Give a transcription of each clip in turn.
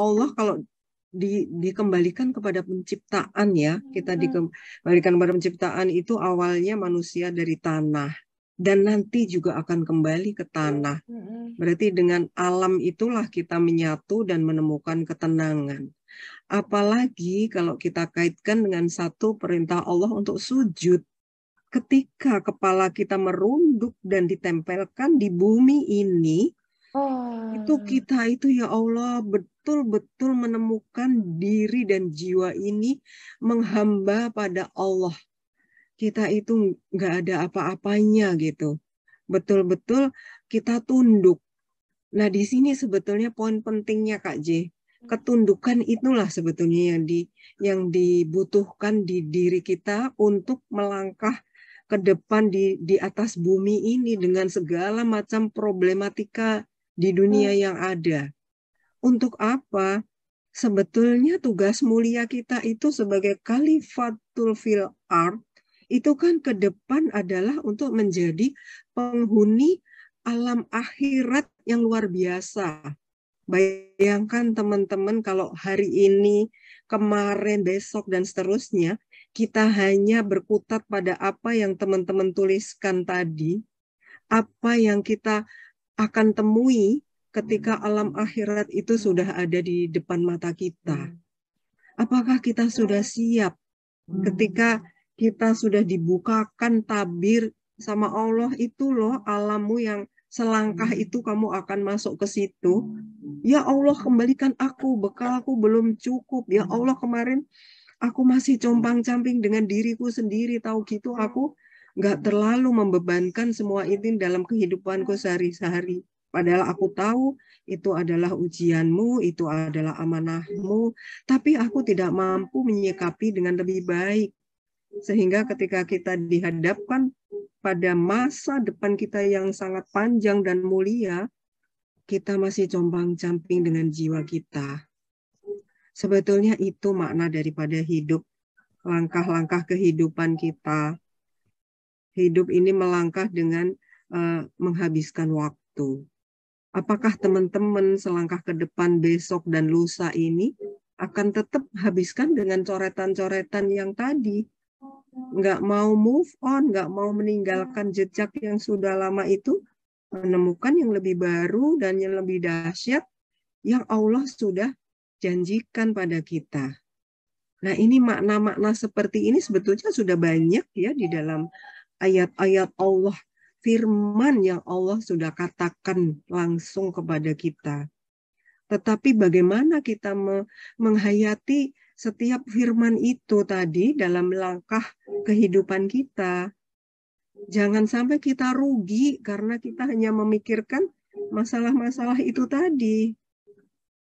Allah kalau dikembalikan kepada penciptaan ya, kita dikembalikan kepada penciptaan itu awalnya manusia dari tanah dan nanti juga akan kembali ke tanah. Berarti dengan alam itulah kita menyatu dan menemukan ketenangan. Apalagi kalau kita kaitkan dengan satu perintah Allah untuk sujud. Ketika kepala kita merunduk dan ditempelkan di bumi ini, itu kita itu ya Allah betul-betul menemukan diri dan jiwa ini menghamba pada Allah. Kita itu nggak ada apa-apanya gitu. Betul-betul kita tunduk. Nah, di sini sebetulnya poin pentingnya Kak J. Ketundukan itulah sebetulnya yang dibutuhkan di diri kita untuk melangkah ke depan di atas bumi ini dengan segala macam problematika di dunia yang ada. Untuk apa? Sebetulnya tugas mulia kita itu sebagai khalifatul fil ard itu kan ke depan adalah untuk menjadi penghuni alam akhirat yang luar biasa. Bayangkan teman-teman kalau hari ini, kemarin, besok, dan seterusnya, kita hanya berkutat pada apa yang teman-teman tuliskan tadi, apa yang kita akan temui ketika alam akhirat itu sudah ada di depan mata kita. Apakah kita sudah siap ketika kita sudah dibukakan tabir sama Allah itu loh alammu yang selangkah itu kamu akan masuk ke situ. Ya Allah kembalikan aku, bekalku belum cukup. Ya Allah kemarin aku masih compang-camping dengan diriku sendiri. Tahu gitu aku nggak terlalu membebankan semua ini dalam kehidupanku sehari-hari. Padahal aku tahu itu adalah ujianmu, itu adalah amanahmu. Tapi aku tidak mampu menyikapi dengan lebih baik. Sehingga ketika kita dihadapkan pada masa depan kita yang sangat panjang dan mulia, kita masih compang-camping dengan jiwa kita. Sebetulnya itu makna daripada hidup, langkah-langkah kehidupan kita. Hidup ini melangkah dengan menghabiskan waktu. Apakah teman-teman selangkah ke depan besok dan lusa ini akan tetap habiskan dengan coretan-coretan yang tadi? Nggak mau move on, nggak mau meninggalkan jejak yang sudah lama itu, menemukan yang lebih baru dan yang lebih dahsyat yang Allah sudah janjikan pada kita. Nah, ini makna-makna seperti ini sebetulnya sudah banyak ya di dalam ayat-ayat Allah, firman yang Allah sudah katakan langsung kepada kita. Tetapi bagaimana kita menghayati setiap firman itu tadi dalam langkah kehidupan kita. Jangan sampai kita rugi karena kita hanya memikirkan masalah-masalah itu tadi.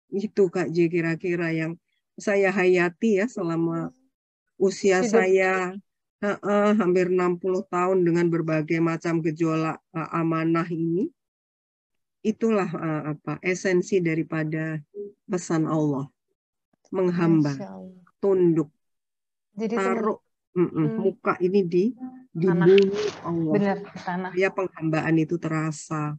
Itu Kak J kira-kira yang saya hayati ya selama usia saya hampir 60 tahun dengan berbagai macam gejolak amanah ini. Itulah esensi daripada pesan Allah. Menghamba, tunduk, jadi taruh muka ini di bumi Allah. Benar, di tanah. Ya penghambaan itu terasa.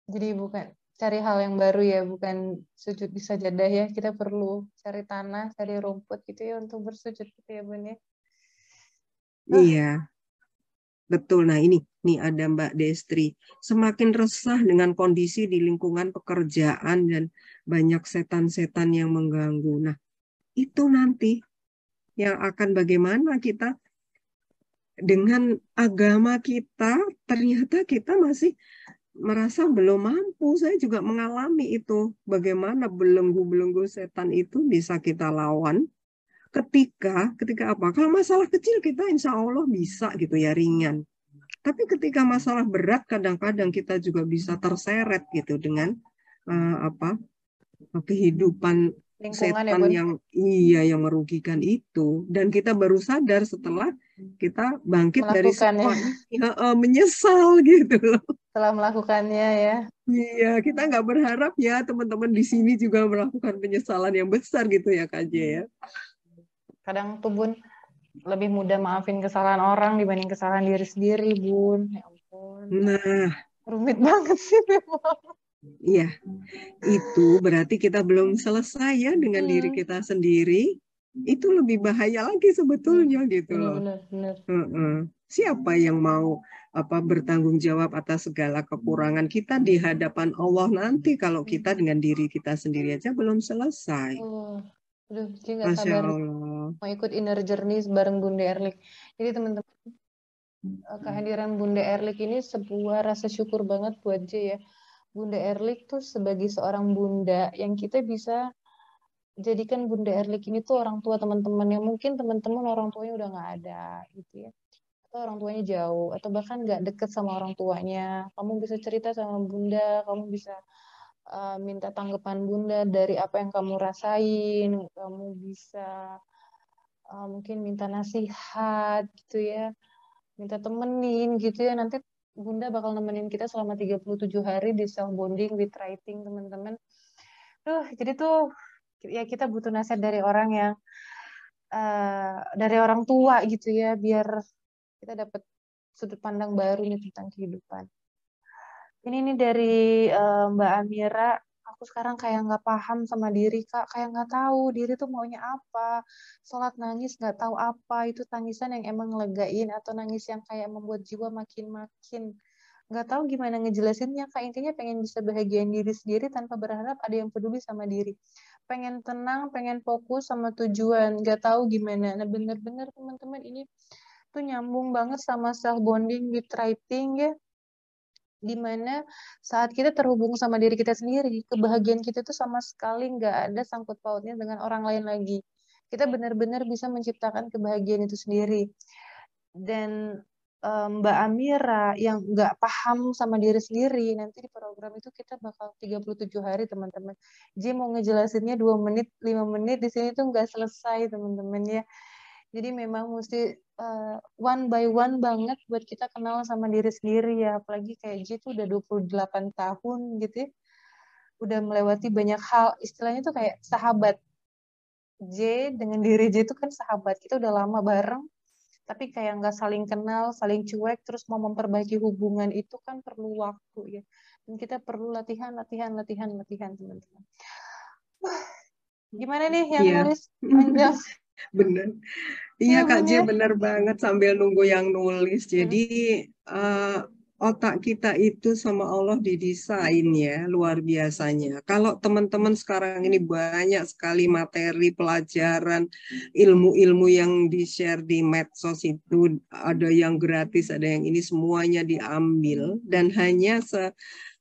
Jadi bukan cari hal yang baru ya, bukan sujud di sajadah ya. Kita perlu cari tanah, cari rumput gitu ya untuk bersujud gitu ya Bun ya. Iya, betul. Nah ini ada Mbak Destri. Semakin resah dengan kondisi di lingkungan pekerjaan dan banyak setan-setan yang mengganggu. Nah itu nanti yang akan bagaimana kita dengan agama kita, ternyata kita masih merasa belum mampu. Saya juga mengalami itu. Bagaimana belenggu-belenggu setan itu bisa kita lawan ketika apa? Kalau masalah kecil kita insya Allah bisa gitu ya, ringan. Tapi ketika masalah berat kadang-kadang kita juga bisa terseret gitu dengan kehidupan setan yang merugikan itu. Dan kita baru sadar setelah kita bangkit dari semua menyesal gitu loh. Setelah melakukannya ya. Iya, kita nggak berharap ya teman-teman di sini juga melakukan penyesalan yang besar gitu ya Kak J ya. Kadang tuh Bun lebih mudah maafin kesalahan orang dibanding kesalahan diri sendiri Bun. Ya ampun. Nah, rumit banget sih memang. Iya, itu berarti kita belum selesai ya dengan diri kita sendiri. Itu lebih bahaya lagi sebetulnya gitu loh. Benar-benar. Siapa yang mau bertanggung jawab atas segala kekurangan kita di hadapan Allah nanti kalau kita dengan diri kita sendiri aja belum selesai. Oh, aduh, jadi nggak Masya sabar Allah. mau ikut inner journey bareng Bunda Erlik. Jadi teman-teman, kehadiran Bunda Erlik ini sebuah rasa syukur banget buat J ya. Bunda Erlik tuh sebagai seorang bunda yang kita bisa jadikan Bunda Erlik ini tuh orang tua teman-teman yang mungkin teman-teman orang tuanya udah nggak ada gitu ya. Atau orang tuanya jauh atau bahkan nggak deket sama orang tuanya. Kamu bisa cerita sama Bunda, kamu bisa minta tanggapan Bunda dari apa yang kamu rasain, kamu bisa mungkin minta nasihat gitu ya, minta temenin gitu ya. Nanti Bunda bakal nemenin kita selama 37 hari di self bonding with writing, teman-teman. Jadi tuh ya kita butuh nasihat dari orang yang dari orang tua gitu ya, biar kita dapat sudut pandang baru nih tentang kehidupan. Ini nih dari Mbak Amira, aku sekarang kayak nggak paham sama diri Kak, kayak nggak tahu diri tuh maunya apa. Sholat nangis nggak tahu apa, itu tangisan yang emang ngelegain atau nangis yang kayak membuat jiwa makin-makin. Nggak tahu gimana ngejelasinnya Kak, intinya pengen bisa bahagiain diri sendiri tanpa berharap ada yang peduli sama diri. Pengen tenang, pengen fokus sama tujuan, nggak tahu gimana. Nah bener-bener teman-teman ini tuh nyambung banget sama self bonding with writing ya, dimana saat kita terhubung sama diri kita sendiri, kebahagiaan kita tuh sama sekali nggak ada sangkut pautnya dengan orang lain lagi. Kita benar-benar bisa menciptakan kebahagiaan itu sendiri. Dan Mbak Amira yang nggak paham sama diri sendiri, nanti di program itu kita bakal 37 hari teman-teman. Jadi mau ngejelasinnya 2 menit, 5 menit, di sini tuh nggak selesai teman-teman ya. Jadi memang mesti one by one banget buat kita kenal sama diri sendiri ya. Apalagi kayak J tuh udah 28 tahun gitu ya. Udah melewati banyak hal. Istilahnya tuh kayak sahabat. J dengan diri J itu kan sahabat. Kita udah lama bareng. Tapi kayak nggak saling kenal, saling cuek. Terus mau memperbaiki hubungan itu kan perlu waktu ya. Dan kita perlu latihan, teman-teman. Gimana nih yang Iya, nulis panjang? bener. Iya Iya Kak Bun J, ya. benar banget sambil nunggu yang nulis. Jadi eh, otak kita itu sama Allah didesain ya luar biasanya. Kalau teman-teman sekarang ini banyak sekali materi pelajaran, ilmu-ilmu yang di-share di medsos itu, ada yang gratis, ada yang ini, semuanya diambil dan hanya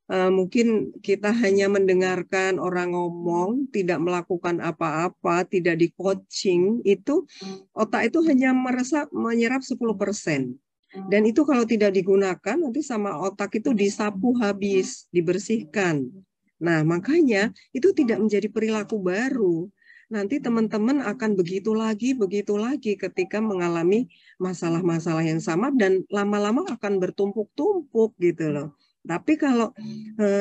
mungkin kita hanya mendengarkan orang ngomong, tidak melakukan apa-apa, tidak di coaching, itu otak itu hanya menyerap 10%. Dan itu kalau tidak digunakan, nanti sama otak itu disapu habis, dibersihkan. Nah, makanya itu tidak menjadi perilaku baru. Nanti teman-teman akan begitu lagi ketika mengalami masalah-masalah yang sama dan lama-lama akan bertumpuk-tumpuk gitu loh. Tapi kalau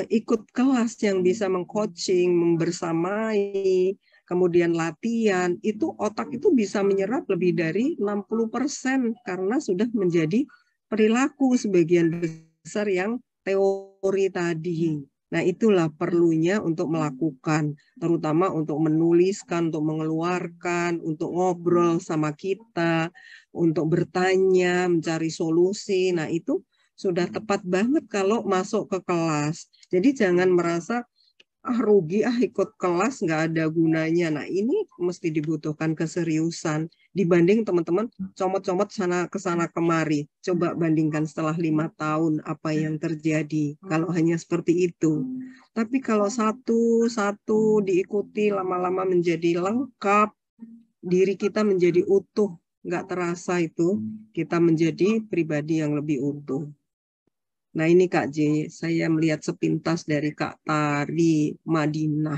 ikut kelas yang bisa mengcoaching, membersamai, kemudian latihan, itu otak itu bisa menyerap lebih dari 60% karena sudah menjadi perilaku sebagian besar yang teori tadi. Nah, itulah perlunya untuk melakukan, terutama untuk menuliskan, untuk mengeluarkan, untuk ngobrol sama kita, untuk bertanya, mencari solusi. Nah, itu sudah tepat banget kalau masuk ke kelas. Jadi jangan merasa rugi ikut kelas nggak ada gunanya. Nah ini mesti dibutuhkan keseriusan dibanding teman-teman comot-comot sana kemari. Coba bandingkan setelah 5 tahun apa yang terjadi kalau hanya seperti itu. Tapi kalau satu-satu diikuti lama-lama menjadi lengkap, diri kita menjadi utuh, nggak terasa itu kita menjadi pribadi yang lebih utuh. Nah ini Kak J, saya melihat sepintas dari Kak Tari Madinah.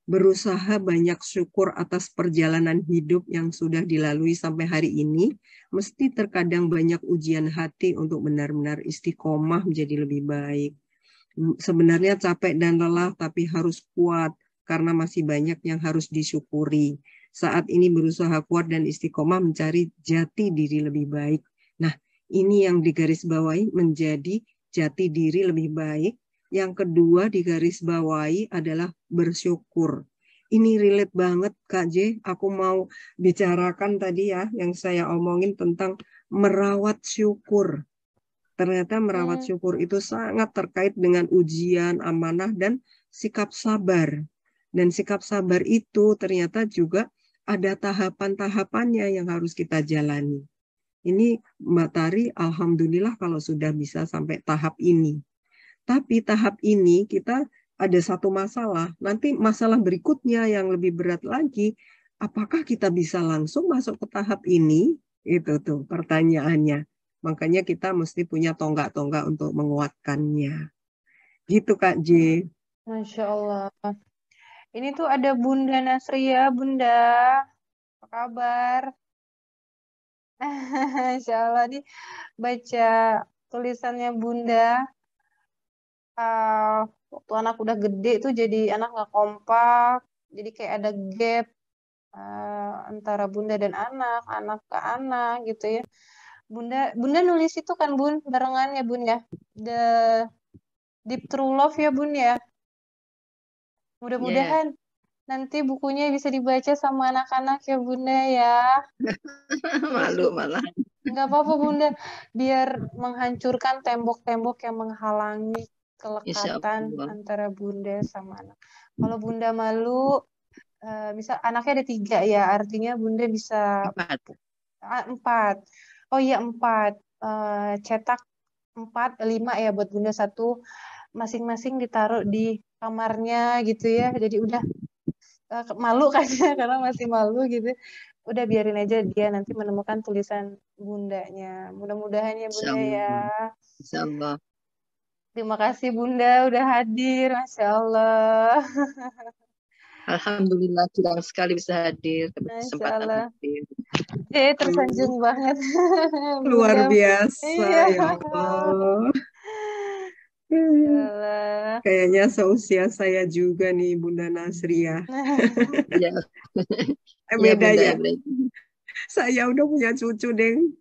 Berusaha banyak syukur atas perjalanan hidup yang sudah dilalui sampai hari ini. Mesti terkadang banyak ujian hati untuk benar-benar istiqomah menjadi lebih baik. Sebenarnya capek dan lelah tapi harus kuat karena masih banyak yang harus disyukuri. Saat ini berusaha kuat dan istiqomah mencari jati diri lebih baik. Nah, ini yang digarisbawahi menjadi jati diri lebih baik Yang kedua digarisbawahi adalah bersyukur. Ini relate banget Kak J. Aku mau bicarakan tadi ya yang saya omongin tentang merawat syukur. Ternyata merawat syukur itu sangat terkait dengan ujian, amanah, dan sikap sabar. Dan sikap sabar itu ternyata juga ada tahapan-tahapannya yang harus kita jalani. Ini Mbak Tari, alhamdulillah kalau sudah bisa sampai tahap ini. Tapi tahap ini kita ada satu masalah. Nanti masalah berikutnya yang lebih berat lagi, apakah kita bisa langsung masuk ke tahap ini? Itu tuh pertanyaannya. Makanya kita mesti punya tonggak-tonggak untuk menguatkannya. Gitu Kak J. Masya Allah. Ini tuh ada Bunda Nasria. Bunda, apa kabar? Insya Allah nih baca tulisannya Bunda. Waktu anak udah gede tuh jadi anak nggak kompak. Jadi kayak ada gap antara Bunda dan anak ke anak gitu ya. Bunda nulis itu kan Bun, barengan ya Bun ya. The Deep True Love ya Bun ya. Mudah-mudahan nanti bukunya bisa dibaca sama anak-anak ya Bunda ya. Malu malah. Nggak apa-apa Bunda, biar menghancurkan tembok-tembok yang menghalangi kelekatan antara Bunda sama anak. Kalau Bunda malu, misal anaknya ada 3 ya, artinya Bunda bisa 4. Oh iya 4. Cetak 4, 5 ya buat Bunda, 1 masing-masing ditaruh di kamarnya gitu ya. Jadi udah malu kan ya, karena masih malu gitu. Udah biarin aja dia nanti menemukan tulisan bundanya. Mudah-mudahan ya Bunda ya. Insyaallah. Terima kasih Bunda udah hadir, Masya Allah. Alhamdulillah senang sekali bisa hadir, kesempatan hadir. Tersanjung banget. Luar biasa iya. ya Allah. Kayaknya seusia saya juga nih Bunda Nasria. Iya. Beda ya. Saya udah punya cucu, Deng.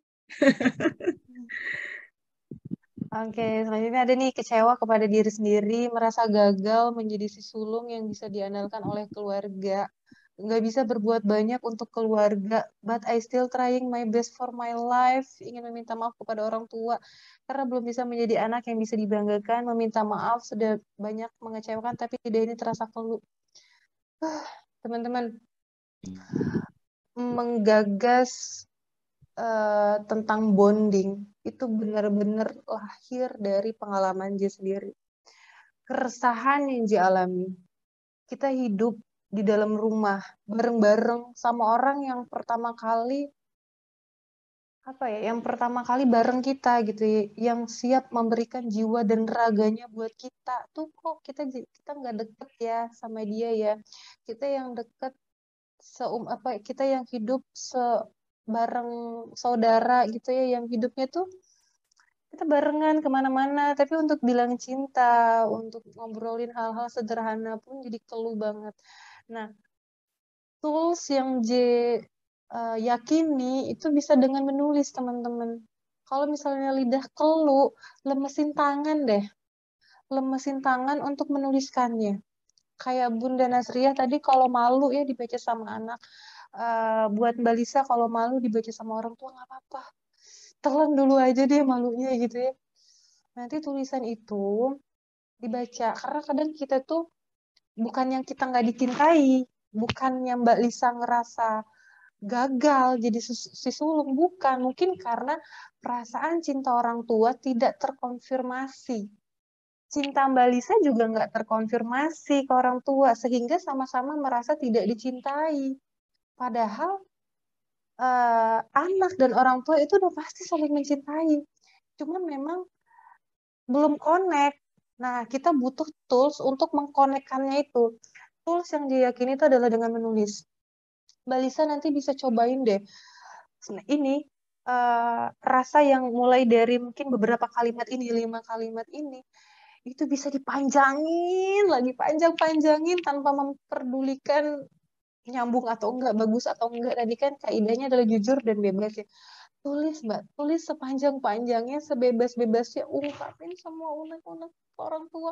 Oke, selanjutnya ada nih kecewa kepada diri sendiri, merasa gagal menjadi si sulung yang bisa diandalkan oleh keluarga. Nggak bisa berbuat banyak untuk keluarga, but I still trying my best for my life. Ingin meminta maaf kepada orang tua karena belum bisa menjadi anak yang bisa dibanggakan. Meminta maaf sudah banyak mengecewakan, tapi tidak ini terasa keluh. Teman-teman, menggagas tentang bonding itu benar-benar lahir dari pengalaman J sendiri. Keresahan yang J alami. Kita hidup di dalam rumah bareng-bareng sama orang yang pertama kali bareng kita gitu ya, yang siap memberikan jiwa dan raganya buat kita. Tuh kok kita nggak deket ya sama dia ya. Kita yang deket kita yang hidup bareng saudara gitu ya, yang hidupnya tuh kita barengan kemana-mana, tapi untuk bilang cinta, untuk ngobrolin hal-hal sederhana pun jadi keluh banget. Nah, tools yang J yakini itu bisa dengan menulis, teman-teman. Kalau misalnya lidah keluh, lemesin tangan deh. Lemesin tangan untuk menuliskannya. Kayak Bunda Nasriah tadi, kalau malu ya dibaca sama anak. Buat Mbak Lisa, kalau malu dibaca sama orang tua nggak apa-apa. Telan dulu aja deh malunya gitu ya. Nanti tulisan itu dibaca. Karena kadang kita tuh bukan yang kita nggak dicintai, bukan yang Mbak Lisa ngerasa gagal jadi si sulung, bukan. Mungkin karena perasaan cinta orang tua tidak terkonfirmasi. Cinta Mbak Lisa juga nggak terkonfirmasi ke orang tua, sehingga sama-sama merasa tidak dicintai. Padahal anak dan orang tua itu udah pasti saling mencintai. Cuman memang belum connect. Nah, kita butuh tools untuk mengkonekkannya itu. Tools yang diyakini itu adalah dengan menulis. Mbak Lisa nanti bisa cobain deh. Ini rasa yang mulai dari mungkin beberapa kalimat ini, 5 kalimat ini, itu bisa dipanjangin lagi, panjang-panjangin tanpa memperdulikan nyambung atau enggak, bagus atau enggak. Tadi kan kaidahnya adalah jujur dan bebas ya. Tulis Mbak, tulis sepanjang-panjangnya, sebebas-bebasnya, ungkapin semua unek-unek orang tua,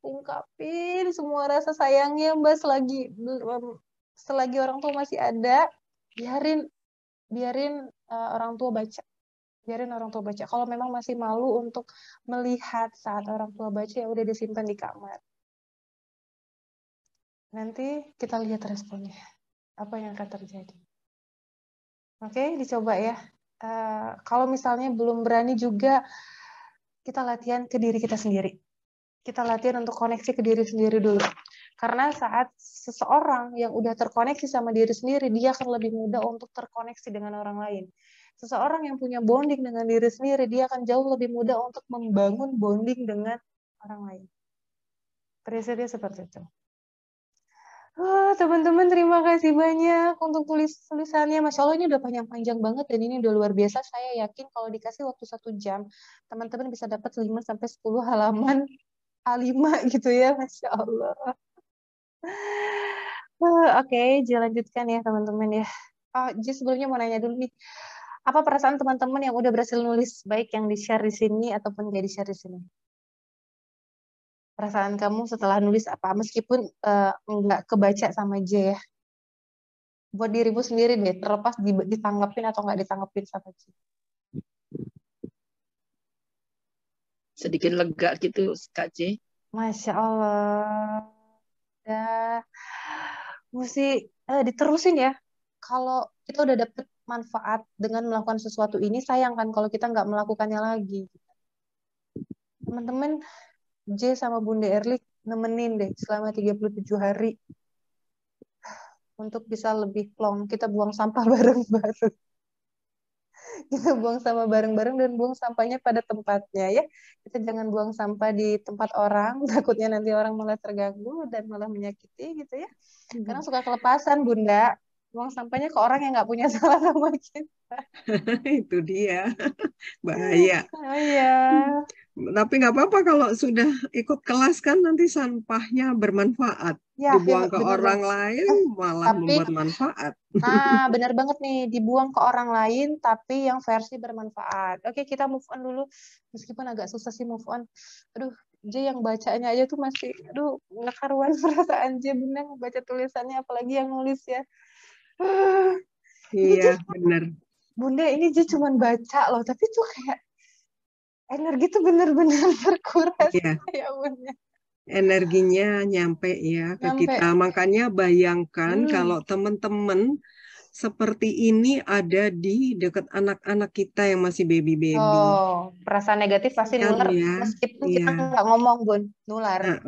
ungkapin semua rasa sayangnya Mbak selagi orang tua masih ada, biarin orang tua baca. Biarin orang tua baca. Kalau memang masih malu untuk melihat saat orang tua baca, ya udah disimpan di kamar. Nanti kita lihat responnya. Apa yang akan terjadi. Oke, dicoba ya. Kalau misalnya belum berani juga, kita latihan ke diri kita sendiri. Kita latihan untuk koneksi ke diri sendiri dulu. Karena saat seseorang yang udah terkoneksi sama diri sendiri, dia akan lebih mudah untuk terkoneksi dengan orang lain. Seseorang yang punya bonding dengan diri sendiri, dia akan jauh lebih mudah untuk membangun bonding dengan orang lain. Prinsipnya seperti itu. Teman-teman, terima kasih banyak untuk tulisannya. Masya Allah, ini udah panjang-panjang banget dan ini udah luar biasa. Saya yakin kalau dikasih waktu 1 jam, teman-teman bisa dapat 5-10 halaman A5 gitu ya. Masya Allah. Oke, lanjutkan ya teman-teman ya. Sebelumnya mau nanya dulu nih. Apa perasaan teman-teman yang udah berhasil nulis, baik yang di-share di sini ataupun nggak di-share di sini? Perasaan kamu setelah nulis apa? Meskipun nggak kebaca sama J ya. Buat dirimu sendiri deh, terlepas ditanggapin atau nggak ditanggapin sama J. Sedikit lega gitu, Kak J. Masya Allah. Ya, mesti diterusin ya. Kalau kita udah dapet manfaat dengan melakukan sesuatu ini, sayang kan kalau kita nggak melakukannya lagi. Teman-teman, J sama Bunda Erlik nemenin deh selama 37 hari untuk bisa lebih plong. Kita buang sampah bareng-bareng. Kita buang sampah bareng-bareng dan buang sampahnya pada tempatnya ya. Kita jangan buang sampah di tempat orang, takutnya nanti orang malah terganggu dan malah menyakiti gitu ya. Karena suka kelepasan Bunda. Buang sampahnya ke orang yang nggak punya salah sama kita. Itu dia. Bahaya. Oh iya. Tapi nggak apa-apa kalau sudah ikut kelas kan nanti sampahnya bermanfaat. Ya, Dibuang ke bener orang banget. lain malah Tapi, membuat manfaat. bener banget nih, dibuang ke orang lain tapi yang versi bermanfaat. Oke, kita move on dulu. Meskipun agak susah sih move on. Aduh, J yang bacanya aja tuh masih, nggak karuan perasaan J bener baca tulisannya, apalagi yang nulis ya. Iya, benar. Bunda, ini J cuma baca loh, tapi tuh kayak energi tuh bener-bener terkuras. Iya. Ya, Bunda. Energinya nyampe ya ke kita. Makanya bayangkan kalau teman-teman seperti ini ada di dekat anak-anak kita yang masih baby-baby. Oh, perasaan negatif pasti nular ya. meskipun Iya. kita nggak ngomong, Bun. Nular.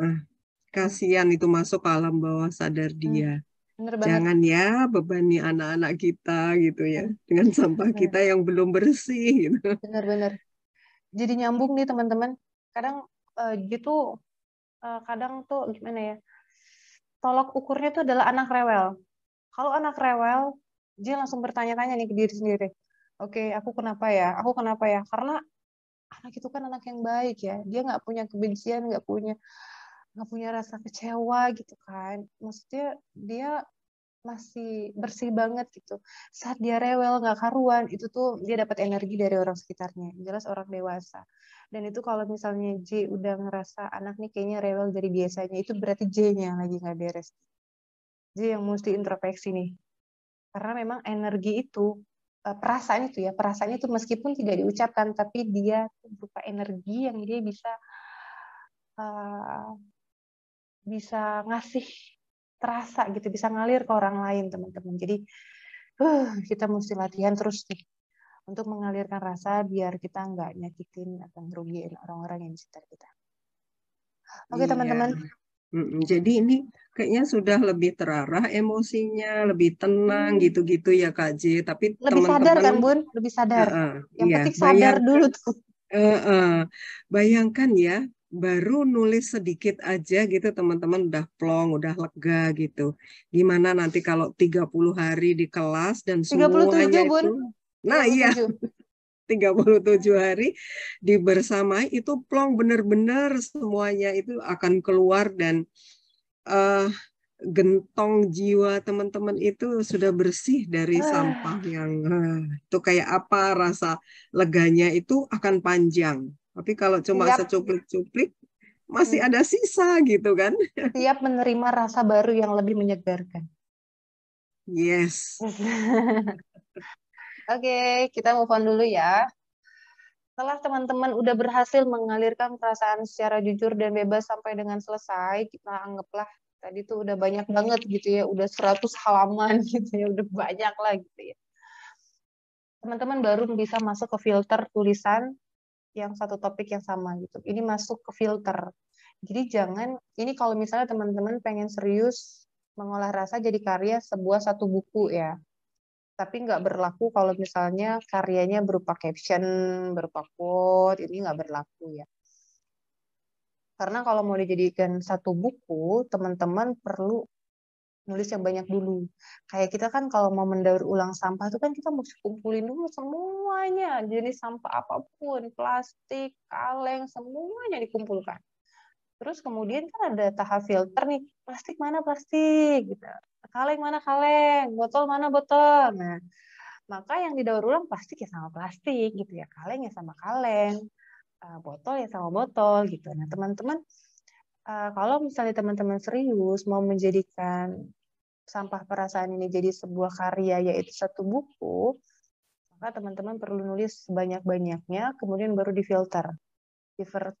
Kasihan itu masuk ke alam bawah sadar dia. Bener banget. Jangan ya bebani anak-anak kita gitu ya dengan sampah kita yang belum bersih gitu. Bener-bener. Jadi nyambung nih teman-teman. Kadang gitu kadang tuh gimana ya? Tolok ukurnya tuh adalah anak rewel. Kalau anak rewel, dia langsung bertanya-tanya nih ke diri sendiri. Oke, aku kenapa ya? Aku kenapa ya? Karena anak itu kan anak yang baik ya. Dia nggak punya kebencian, nggak punya rasa kecewa gitu kan. Maksudnya dia masih bersih banget gitu. Saat dia rewel nggak karuan, itu tuh dia dapat energi dari orang sekitarnya. Jelas orang dewasa. Dan itu kalau misalnya J udah ngerasa anak nih kayaknya rewel dari biasanya, itu berarti J-nya lagi nggak beres. J yang mesti introspeksi nih. Karena memang energi itu, perasaan itu meskipun tidak diucapkan, tapi dia berupa energi yang dia bisa ngasih terasa gitu, bisa ngalir ke orang lain teman-teman. Jadi kita mesti latihan terus nih untuk mengalirkan rasa biar kita nggak nyakitin atau ngerugiin orang-orang yang di sekitar kita. Oke teman-teman. Jadi ini kayaknya sudah lebih terarah emosinya, lebih tenang gitu-gitu ya Kak J. Tapi lebih sadar kan Bun, lebih sadar. Yang penting sadar dulu tuh. Bayangkan ya, baru nulis sedikit aja gitu teman-teman udah plong, udah lega gitu. Gimana nanti kalau 30 hari di kelas dan semuanya 37, Bun. itu. Nah 37. Iya, 37 hari dibersamai itu plong benar-benar semuanya itu akan keluar dan gentong jiwa teman-teman itu sudah bersih dari sampah yang itu kayak apa rasa leganya itu akan panjang. Tapi kalau cuma secuplik-cuplik masih ada sisa gitu kan. Siap menerima rasa baru yang lebih menyegarkan. Yes. Oke, kita move on dulu ya. Setelah teman-teman udah berhasil mengalirkan perasaan secara jujur dan bebas sampai dengan selesai, kita anggaplah tadi tuh udah banyak banget gitu ya, udah 100 halaman gitu ya, udah banyak lah gitu ya. Teman-teman baru bisa masuk ke filter tulisan yang satu topik yang sama gitu. Ini masuk ke filter. Jadi jangan, ini kalau misalnya teman-teman pengen serius mengolah rasa jadi karya sebuah satu buku ya. Tapi nggak berlaku kalau misalnya karyanya berupa caption, berupa quote, ini nggak berlaku ya. Karena kalau mau dijadikan satu buku, teman-teman perlu nulis yang banyak dulu. Kayak kita kan kalau mau mendaur ulang sampah itu kan kita mesti kumpulin dulu semuanya, jenis sampah apapun, plastik, kaleng, semuanya dikumpulkan. Terus kemudian kan ada tahap filter nih, plastik mana plastik, gitu. Kaleng mana kaleng, botol mana botol. Nah, maka yang didaur ulang plastik ya sama plastik gitu ya, kaleng ya sama kaleng, botol ya sama botol gitu. Nah, teman-teman kalau misalnya teman-teman serius mau menjadikan sampah perasaan ini jadi sebuah karya yaitu satu buku, maka teman-teman perlu nulis sebanyak-banyaknya, kemudian baru difilter.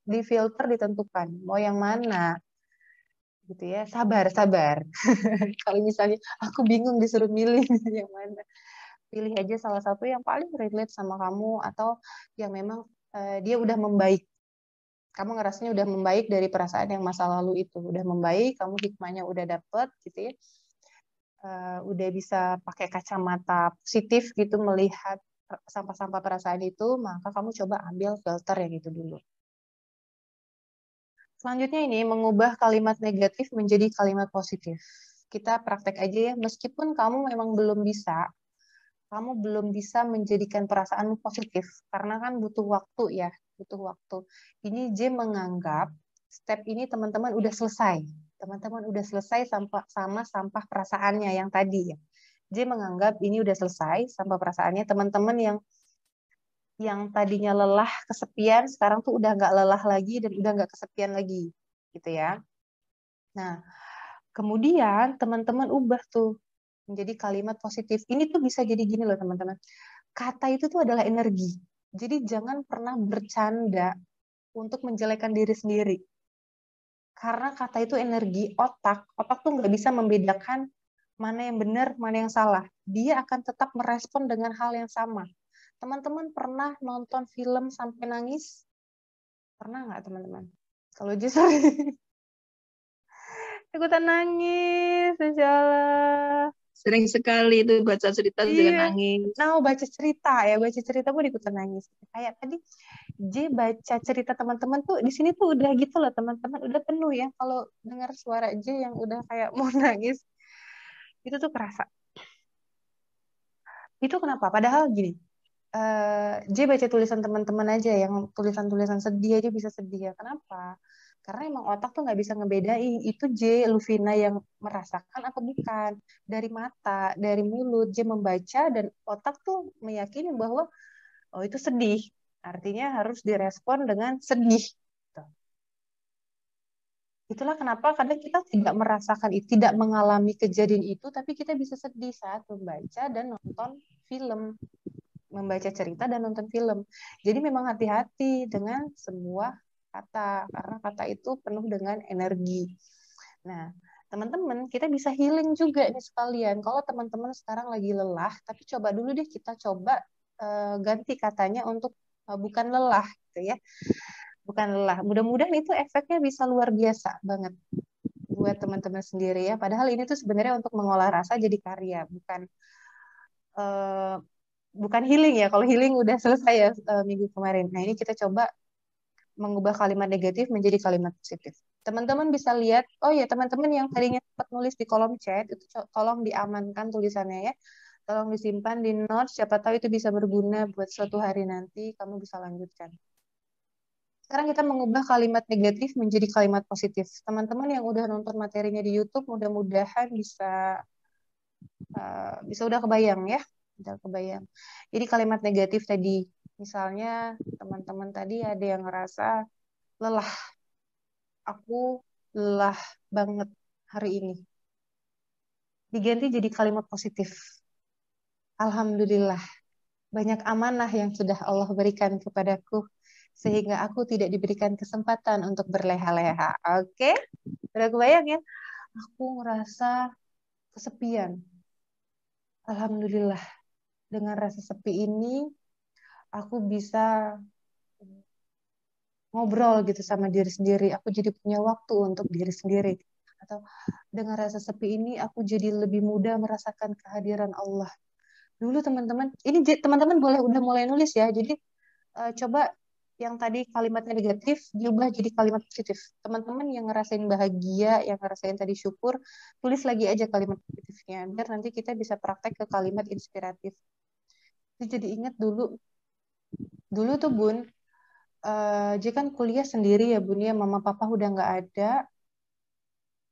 Difilter ditentukan mau yang mana gitu ya. Sabar. Kalau misalnya aku bingung disuruh milih yang mana, pilih aja salah satu yang paling relate sama kamu atau yang memang dia udah membaik. Kamu ngerasanya udah membaik dari perasaan yang masa lalu itu. Udah membaik, kamu hikmahnya udah dapet gitu ya. Udah bisa pakai kacamata positif gitu melihat sampah-sampah perasaan itu, maka kamu coba ambil filter yang itu dulu. Selanjutnya ini mengubah kalimat negatif menjadi kalimat positif. Kita praktek aja ya, meskipun kamu memang belum bisa, kamu belum bisa menjadikan perasaan positif karena kan butuh waktu ya, butuh waktu. Ini J menganggap step ini teman-teman udah selesai. Teman-teman udah selesai sama sampah perasaannya yang tadi ya. J menganggap ini udah selesai sampah perasaannya. Teman-teman yang tadinya lelah, kesepian, sekarang tuh udah nggak lelah lagi dan udah nggak kesepian lagi, gitu ya. Nah, kemudian teman-teman ubah tuh menjadi kalimat positif. Ini tuh bisa jadi gini loh teman-teman. Kata itu tuh adalah energi. Jadi jangan pernah bercanda untuk menjelekan diri sendiri. Karena kata itu energi, otak tuh nggak bisa membedakan mana yang benar, mana yang salah. Dia akan tetap merespon dengan hal yang sama. Teman-teman pernah nonton film sampai nangis? Pernah nggak teman-teman? Kalau justru ikutan nangis, Insya Allah. Sering sekali itu baca cerita dengan Iya. nangis. Nah, baca cerita pun ikutan nangis. Kayak tadi J baca cerita teman-teman tuh di sini tuh udah gitu loh teman-teman, udah penuh ya. Kalau dengar suara J yang udah kayak mau nangis, itu tuh kerasa. Itu kenapa? Padahal gini, J baca tulisan teman-teman aja yang tulisan-tulisan sedih aja bisa sedih ya. Kenapa? Karena emang otak tuh nggak bisa ngebedain itu J Luvina yang merasakan atau bukan. Dari mata, dari mulut J membaca dan otak tuh meyakini bahwa oh itu sedih. Artinya harus direspon dengan sedih. Gitu. Itulah kenapa kadang kita tidak merasakan itu, tidak mengalami kejadian itu, tapi kita bisa sedih saat membaca dan nonton film. Membaca cerita dan nonton film. Jadi memang hati-hati dengan semua kata, karena kata itu penuh dengan energi. Nah, teman-teman, kita bisa healing juga nih sekalian. Kalau teman-teman sekarang lagi lelah, tapi coba dulu deh kita coba ganti katanya untuk bukan lelah, gitu ya. Bukan lelah. Mudah-mudahan itu efeknya bisa luar biasa banget buat teman-teman sendiri ya. Padahal ini tuh sebenarnya untuk mengolah rasa jadi karya, uh, bukan healing ya. Kalau healing udah selesai ya minggu kemarin. Nah, ini kita coba mengubah kalimat negatif menjadi kalimat positif. Teman-teman bisa lihat, oh ya teman-teman yang tadinya sempat nulis di kolom chat, itu tolong diamankan tulisannya ya. Tolong disimpan di notes, siapa tahu itu bisa berguna buat suatu hari nanti, kamu bisa lanjutkan. Sekarang kita mengubah kalimat negatif menjadi kalimat positif. Teman-teman yang udah nonton materinya di YouTube, mudah-mudahan bisa udah kebayang ya. Udah kebayang. Jadi kalimat negatif tadi, misalnya teman-teman tadi ada yang ngerasa lelah. aku lelah banget hari ini. Diganti jadi kalimat positif. Alhamdulillah, banyak amanah yang sudah Allah berikan kepadaku, sehingga aku tidak diberikan kesempatan untuk berleha-leha. Oke? Udah kebayang ya? Aku ngerasa kesepian. Alhamdulillah, dengan rasa sepi ini, aku bisa ngobrol gitu sama diri sendiri. Aku jadi punya waktu untuk diri sendiri. Atau dengan rasa sepi ini, aku jadi lebih mudah merasakan kehadiran Allah. Dulu teman-teman, ini teman-teman boleh udah mulai nulis ya. Jadi coba yang tadi kalimatnya negatif diubah jadi kalimat positif. Teman-teman yang ngerasain bahagia, yang ngerasain tadi syukur, tulis lagi aja kalimat positifnya. Biar nanti kita bisa praktek ke kalimat inspiratif. Jadi ingat dulu, dulu tuh Bun, J kan kuliah sendiri ya Bun ya, mama papa udah nggak ada,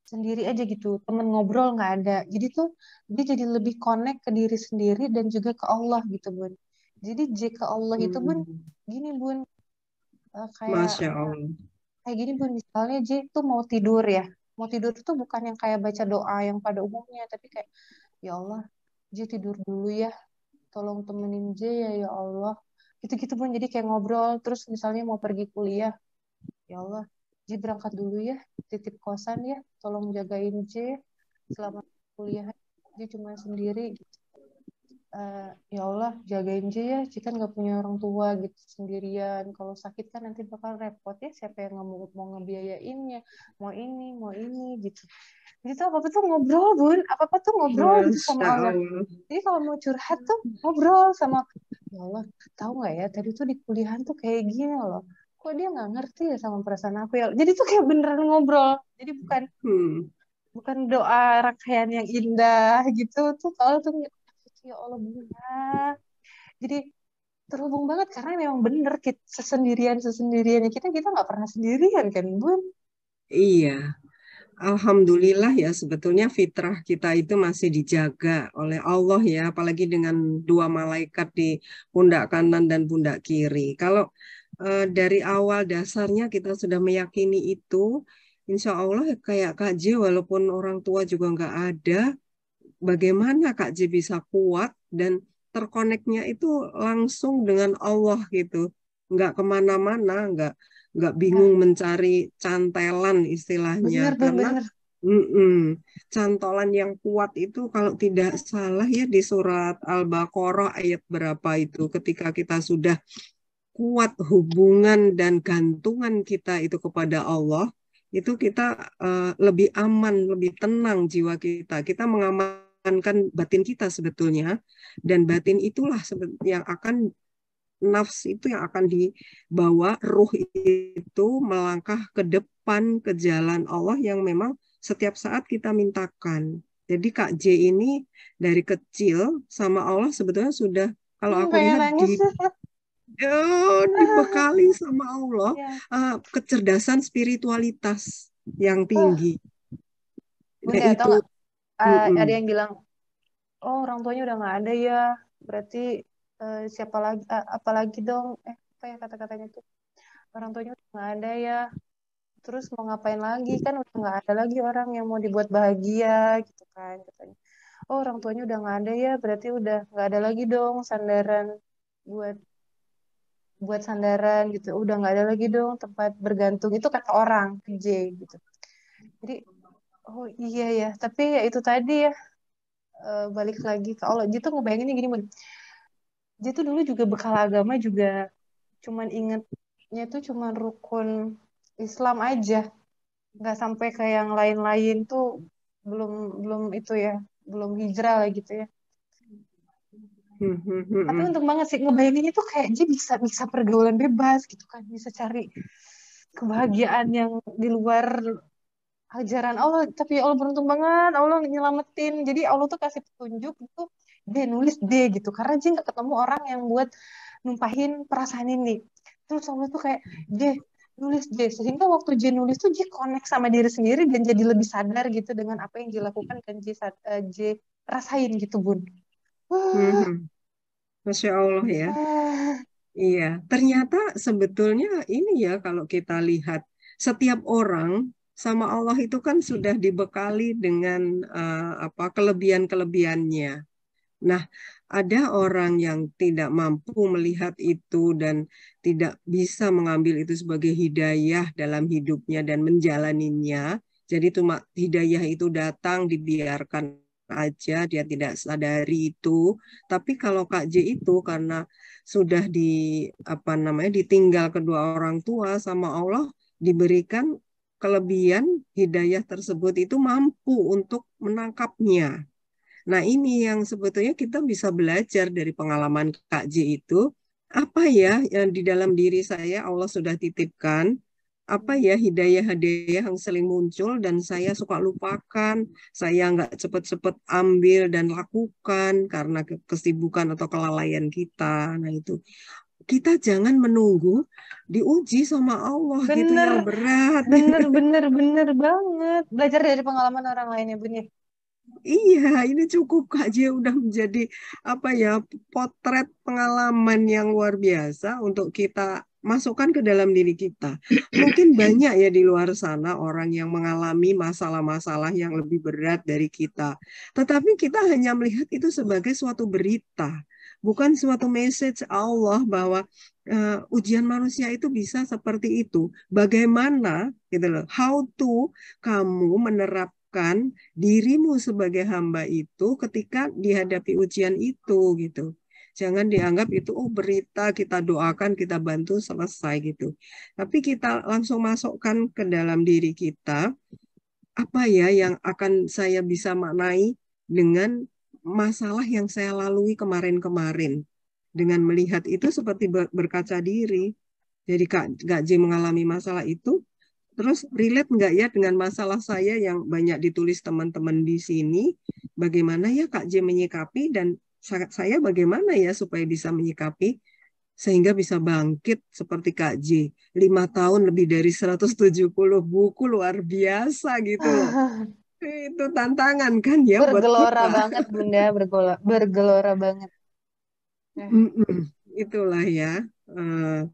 sendiri aja gitu, temen ngobrol nggak ada. Jadi tuh dia jadi lebih connect ke diri sendiri dan juga ke Allah gitu Bun. Jadi J ke Allah itu Bun, gini Bun, kayak Masya Allah. kayak gini Bun, misalnya J tuh mau tidur ya, mau tidur tuh bukan yang kayak baca doa yang pada umumnya, tapi kayak ya Allah, J tidur dulu ya, tolong temenin J ya ya Allah. Gitu-gitu Bun, jadi kayak ngobrol, terus misalnya mau pergi kuliah, ya Allah, J berangkat dulu ya, titip kosan ya, tolong jagain J selama kuliah, J cuma sendiri gitu. Ya Allah, jagain J ya, J kan gak punya orang tua gitu sendirian. Kalau sakit kan nanti bakal repot ya, siapa yang mau ngebiayainnya, mau ini gitu. Jadi tuh apa-apa tuh ngobrol Bun, apa-apa tuh ngobrol gitu sama Masya Allah. Allah. Jadi kalau mau curhat tuh ngobrol sama, ya Allah, tahu nggak ya, tadi tuh di kuliahan tuh kayak gini loh. Kok dia nggak ngerti ya sama perasaan aku ya. Jadi tuh kayak beneran ngobrol. Jadi bukan Hmm. bukan doa rangkaian yang indah gitu tuh. Kalau tuh ya Allah Bunda. Jadi terhubung banget karena memang bener kita sesendiriannya kita nggak pernah sendirian kan Bun. Iya. Alhamdulillah ya, sebetulnya fitrah kita itu masih dijaga oleh Allah ya, apalagi dengan dua malaikat di pundak kanan dan pundak kiri. Kalau dari awal dasarnya kita sudah meyakini itu, insya Allah kayak Kak J, walaupun orang tua juga nggak ada, bagaimana Kak J bisa kuat dan terkoneknya itu langsung dengan Allah gitu, nggak kemana-mana, nggak bingung Ya, mencari cantelan istilahnya, bener Bun, karena bener. cantolan yang kuat itu kalau tidak salah ya di surat Al-Baqarah ayat berapa itu, ketika kita sudah kuat hubungan dan gantungan kita itu kepada Allah, itu kita lebih aman, lebih tenang jiwa kita. Kita mengamankan batin kita sebetulnya, dan batin itulah yang akan nafs itu yang akan dibawa ruh itu melangkah ke depan ke jalan Allah yang memang setiap saat kita mintakan. Jadi Kak J ini dari kecil sama Allah sebetulnya sudah, kalau aku Pengen lihat, nangis. dibekali sama Allah Ya. kecerdasan spiritualitas yang Oh, tinggi. Nah Bunda, tau itu, nggak? mm-mm. Ada yang bilang, oh orang tuanya udah nggak ada ya. Berarti siapa lagi? Apalagi dong? Apa ya kata-katanya tuh? Orang tuanya udah nggak ada ya. Terus mau ngapain lagi? Kan udah nggak ada lagi orang yang mau dibuat bahagia, gitu kan katanya. Oh orang tuanya udah nggak ada ya. Berarti udah nggak ada lagi dong sandaran buat buat sandaran gitu. Udah nggak ada lagi dong tempat bergantung. Itu kata orang J gitu. Jadi, oh iya ya. Tapi ya itu tadi ya. Balik lagi ke Allah. Dia tuh ngebayanginnya gini, Bun. Dia tuh dulu juga bekal agama juga cuman ingetnya tuh cuman rukun Islam aja. Nggak sampai ke yang lain-lain tuh belum belum itu ya, belum hijrah lah gitu ya. Tapi untung banget sih ngebayanginnya tuh kayak dia bisa bisa pergaulan bebas gitu kan, bisa cari kebahagiaan yang di luar ajaran Allah. Tapi ya Allah beruntung banget, Allah nyelamatin. Jadi Allah tuh kasih petunjuk itu dia nulis D gitu karena dia nggak ketemu orang yang buat numpahin perasaan ini. Terus Allah tuh kayak J nulis J sehingga waktu J nulis tuh J connect sama diri sendiri dan jadi lebih sadar gitu dengan apa yang dilakukan dan J rasain gitu Bun. Wah, Masya Allah ya. ah, Iya, ternyata sebetulnya ini ya kalau kita lihat setiap orang sama Allah itu kan sudah dibekali dengan kelebihan-kelebihannya. Nah, ada orang yang tidak mampu melihat itu dan tidak bisa mengambil itu sebagai hidayah dalam hidupnya dan menjalaninya. Jadi cuma hidayah itu datang dibiarkan aja, dia tidak sadari itu. Tapi kalau Kak J itu karena sudah ditinggal kedua orang tua sama Allah, diberikan kelebihan hidayah tersebut itu mampu untuk menangkapnya. Nah, ini yang sebetulnya kita bisa belajar dari pengalaman Kak J itu, apa ya yang di dalam diri saya Allah sudah titipkan, apa ya hidayah-hidayah yang sering muncul dan saya suka lupakan, saya nggak cepat-cepat ambil dan lakukan karena kesibukan atau kelalaian kita. Nah, itu kita jangan menunggu diuji sama Allah gitu Bener, yang berat. bener banget. Belajar dari pengalaman orang lain ya, Bun ya. Iya, ini cukup Kak J udah menjadi potret pengalaman yang luar biasa untuk kita masukkan ke dalam diri kita. Mungkin banyak ya di luar sana orang yang mengalami masalah-masalah yang lebih berat dari kita. Tetapi kita hanya melihat itu sebagai suatu berita, bukan suatu message Allah bahwa ujian manusia itu bisa seperti itu. Bagaimana gitu loh, how to kamu menerapkan dirimu sebagai hamba itu ketika dihadapi ujian itu gitu. Jangan dianggap itu berita, kita doakan, kita bantu, selesai gitu. Tapi kita langsung masukkan ke dalam diri kita, apa ya yang akan saya bisa maknai dengan masalah yang saya lalui kemarin-kemarin. Dengan melihat itu seperti berkaca diri. Jadi Kak J mengalami masalah itu, terus relate nggak ya dengan masalah saya yang banyak ditulis teman-teman di sini? Bagaimana ya Kak J menyikapi dan saya bagaimana ya supaya bisa menyikapi sehingga bisa bangkit seperti Kak J. 5 tahun lebih dari 170 buku luar biasa gitu loh. Itu tantangan kan ya buat Bergelora kita. banget, Bunda, bergelora banget. Itulah ya. Uh,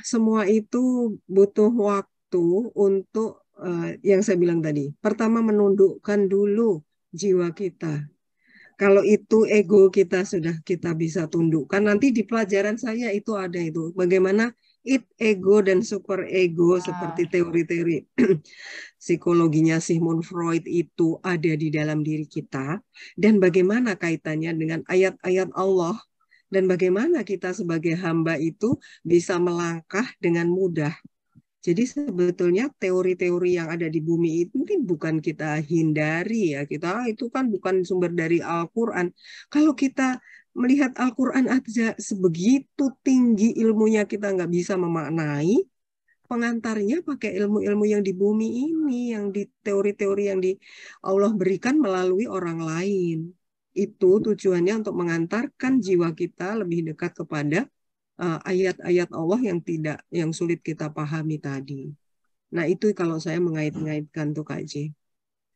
Semua itu butuh waktu untuk yang saya bilang tadi. Pertama menundukkan dulu jiwa kita. Kalau itu ego kita sudah kita bisa tundukkan. Nanti di pelajaran saya itu ada itu. Bagaimana ego dan super ego seperti teori-teori psikologinya Sigmund Freud itu ada di dalam diri kita. Dan bagaimana kaitannya dengan ayat-ayat Allah dan bagaimana kita sebagai hamba itu bisa melangkah dengan mudah. Jadi sebetulnya teori-teori yang ada di bumi itu mungkin bukan kita hindari ya. Kita itu kan bukan sumber dari Al-Quran. Kalau kita melihat Al-Quran aja sebegitu tinggi ilmunya kita nggak bisa memaknai, pengantarnya pakai ilmu-ilmu yang di bumi ini, yang di teori-teori yang di Allah berikan melalui orang lain. Itu tujuannya untuk mengantarkan jiwa kita lebih dekat kepada ayat-ayat Allah yang sulit kita pahami tadi. Nah, itu kalau saya mengait-ngaitkan tuh Kak J.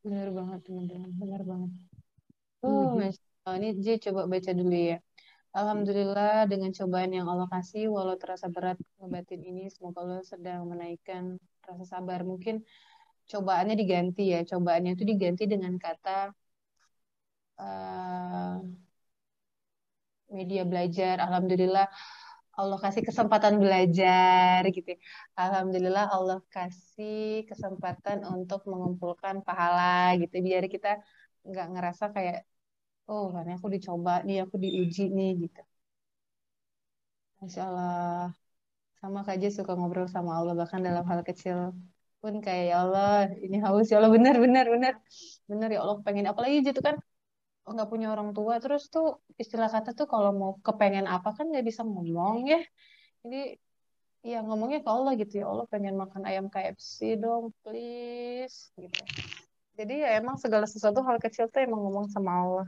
Benar banget, teman-teman. Benar banget. Mhm. Masya Allah. Ini J coba baca dulu ya. Alhamdulillah dengan cobaan yang Allah kasih, walau terasa berat ngebatin ini, semoga Allah sedang menaikkan rasa sabar. Mungkin cobaannya diganti ya. Cobaannya itu diganti dengan kata media belajar. Alhamdulillah Allah kasih kesempatan belajar gitu ya. Alhamdulillah Allah kasih kesempatan untuk mengumpulkan pahala gitu. Biar kita nggak ngerasa kayak, oh karena aku dicoba nih, aku diuji nih gitu. Masya Allah. Sama Kak Jess suka ngobrol sama Allah bahkan dalam hal kecil pun kayak ya Allah ini haus ya Allah benar benar benar benar ya Allah pengen apalagi gitu kan nggak punya orang tua terus tuh istilah kata tuh kalau mau kepengen apa kan nggak bisa ngomong ya jadi ya ngomongnya ke Allah gitu ya Allah pengen makan ayam KFC dong please gitu jadi ya emang segala sesuatu hal kecil tuh emang ngomong sama Allah